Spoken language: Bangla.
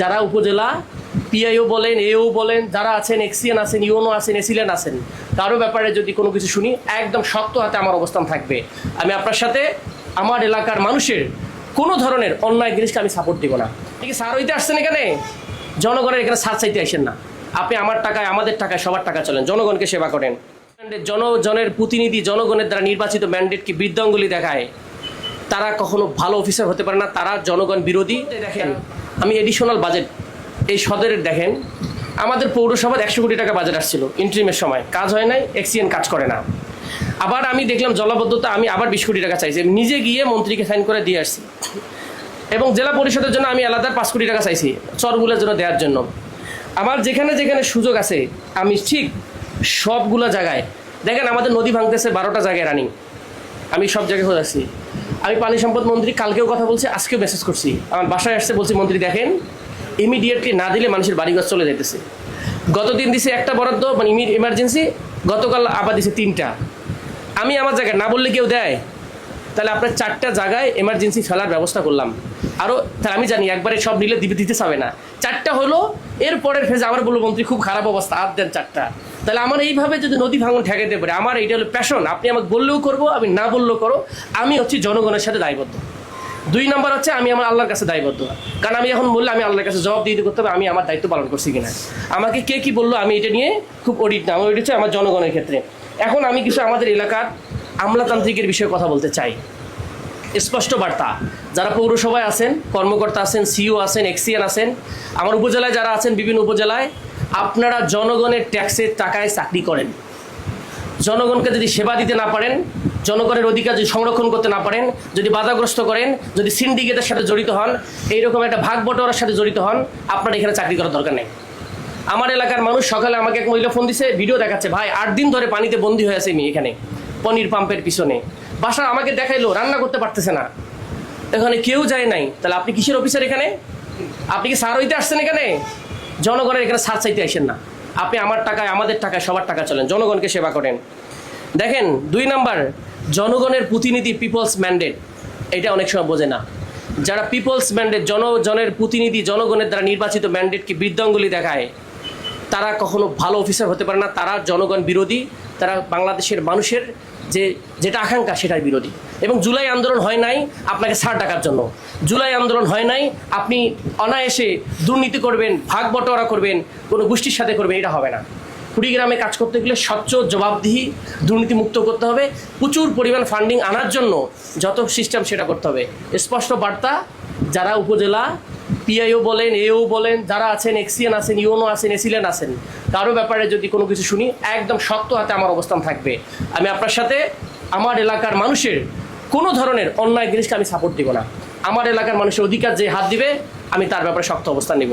যারা উপজেলা পিআইও বলেন, এও বলেন, যারা আছেন, এক্সিয়ান আছেন, ইউনো আছেন, এসিলেন আছেন, কারো ব্যাপারে যদি কোনো কিছু শুনি একদম শক্ত হাতে আমার অবস্থান থাকবে। আমি আপনার সাথে আমার এলাকার মানুষের কোনো ধরনের অন্যায় জিনিসকে আমি সাপোর্ট দিব না। ঠিক স্যার হইতে আসছেন এখানে, জনগণের এখানে সাথ চাইতে আসেন না। আপনি আমার টাকায়, আমাদের টাকায়, সবার টাকা চলেন, জনগণকে সেবা করেন। জনগণের প্রতিনিধি, জনগণের দ্বারা নির্বাচিত ম্যান্ডেটকে বৃদ্ধাঙ্গুলি দেখায়, তারা কখনো ভালো অফিসার হতে পারে না, তারা জনগণ বিরোধী। দেখেন, আমি এডিশনাল বাজেট এই সদরের দেখেন, আমাদের পৌরসভার 100 কোটি টাকা বাজেট আসছিল ইন্টারিমের সময়, কাজ হয় নাই, এক্সিএন কাজ করে না। আবার আমি দেখলাম জলাবদ্ধতা, আমি আবার 20 কোটি টাকা চাইছি, নিজে গিয়ে মন্ত্রীকে সাইন করে দিয়ে আসছি। এবং জেলা পরিষদের জন্য আমি আলাদা 5 কোটি টাকা চাইছি চরগুলোর জন্য দেওয়ার জন্য। আমার যেখানে যেখানে সুযোগ আছে আমি ঠিক সবগুলো জায়গায়, দেখেন আমাদের নদী ভাঙতেছে 12টা জায়গায় রানিং, আমি সব জায়গায় হয়ে যাচ্ছি। আমি পানি সম্পদ মন্ত্রী কালকেও কথা বলছি, আজকেও মেসেজ করছি, আমার বাসায় আসছে, বলছি মন্ত্রী দেখেন ইমিডিয়েটলি না দিলে মানুষের বাড়িঘর চলে যেতেছে। গতদিন দিছে একটা বরাদ্দ, মানে ইমার্জেন্সি, গতকাল আবার দিছে 3টা। আমি আমার জায়গায় না বললে কেউ দেয়? তাহলে আপনার 4টা জায়গায় এমার্জেন্সি ফেলার ব্যবস্থা করলাম। আরও তাহলে আমি জানি একবারে সব নিলে দিতে চাবে না, 4টা হলো, এরপরের ফেজে আবার বলবো মন্ত্রী খুব খারাপ অবস্থা, আর দেন 4টা। তাহলে আমার এইভাবে যদি নদী ভাঙন ঠেকাতে পারে, আমার এইটা হলো প্যাশন। আপনি আমাকে বললেও করবো, আমি না বললেও করো, আমি হচ্ছি জনগণের সাথে দায়বদ্ধ। 2 নম্বর হচ্ছে আমি আমার আল্লাহর কাছে দায়বদ্ধ, কারণ আমি এখন বললে আমি আল্লাহর কাছে জবাব দিয়ে করতে হবে আমি আমার দায়িত্ব পালন করছি কিনা। আমাকে কে কি বললো আমি এটা নিয়ে খুব অডিট না, অডিট হচ্ছে আমার জনগণের ক্ষেত্রে। এখন আমি কিছু আমাদের এলাকার আমলাতান্ত্রিকের বিষয়ে কথা বলতে চাই। স্পষ্ট বার্তা, যারা পৌরসভায় আছেন, কর্মকর্তা আছেন, সিইও আছেন, এক্সিএন আছেন, আমার উপজেলায় যারা আছেন, বিভিন্ন উপজেলায়, আপনারা জনগণের ট্যাক্সের টাকায় চাকরি করেন। জনগণকে যদি সেবা দিতে না পারেন, জনগণের অধিকার যদি সংরক্ষণ করতে না পারেন, যদি বাধাগ্রস্ত করেন, যদি সিন্ডিকেটের সাথে জড়িত হন, এইরকম একটা ভাগ বটোয়ারার সাথে জড়িত হন, আপনার এখানে চাকরি করার দরকার নেই। আমার এলাকার মানুষ সকালে আমাকে এক মহিলা ফোন দিছে, ভিডিও দেখাচ্ছে, ভাই 8 দিন ধরে পানিতে বন্দী হয়ে আছে আমি এখানে পনির পাম্পের পিছনে, বাসা আমাকে দেখাইলো রান্না করতে পারতেছে না, এখানে কেউ যায় নাই। তাহলে আপনি কিসের অফিসার এখানে? আপনি কি স্যার হইতে আসছেন এখানে? জনগণের এখানে সাথ চাইতে আসেন না। আপনি আমার টাকায়, আমাদের টাকায়, সবার টাকা চলেন, জনগণকে সেবা করেন। দেখেন 2 নাম্বার, জনগণের প্রতিনিধি, পিপলস ম্যান্ডেট, এটা অনেক সময় বোঝে না। যারা পিপলস ম্যান্ডেট, জনগণের প্রতিনিধি, জনগণের দ্বারা নির্বাচিত ম্যান্ডেটকে বৃদ্ধাঙ্গুলি দেখায়, তারা কখনো ভালো অফিসার হতে পারে না, তারা জনগণ বিরোধী, তারা বাংলাদেশের মানুষের যেটা আকাঙ্ক্ষা সেটার বিরোধী। এবং জুলাই আন্দোলন হয় নাই আপনাকে ছাড় ডাকার জন্য, জুলাই আন্দোলন হয় নাই আপনি অনায়াসে দুর্নীতি করবেন, ভাগ বটোয়ারা করবেন, কোনো গোষ্ঠীর সাথে করবেন, এটা হবে না। কুড়িগ্রামে কাজ করতে গেলে স্বচ্ছ, জবাবদিহি, দুর্নীতিমুক্ত করতে হবে, প্রচুর পরিমাণ ফান্ডিং আনার জন্য যত সিস্টেম সেটা করতে হবে। স্পষ্ট বার্তা, যারা উপজেলা পিআইও বলেন, এও বলেন, যারা আছেন, এক্সিয়ান আছেন, ইউনো আছেন, এসিলেন আছেন, কারো ব্যাপারে যদি কোনো কিছু শুনি একদম শক্ত হাতে আমার অবস্থান থাকবে। আমি আপনার সাথে আমার এলাকার মানুষের কোনো ধরনের অন্যায় জিনিসকে আমি সাপোর্ট দিব না। আমার এলাকার মানুষের অধিকার যে হাত দিবে আমি তার ব্যাপারে শক্ত অবস্থান নিব।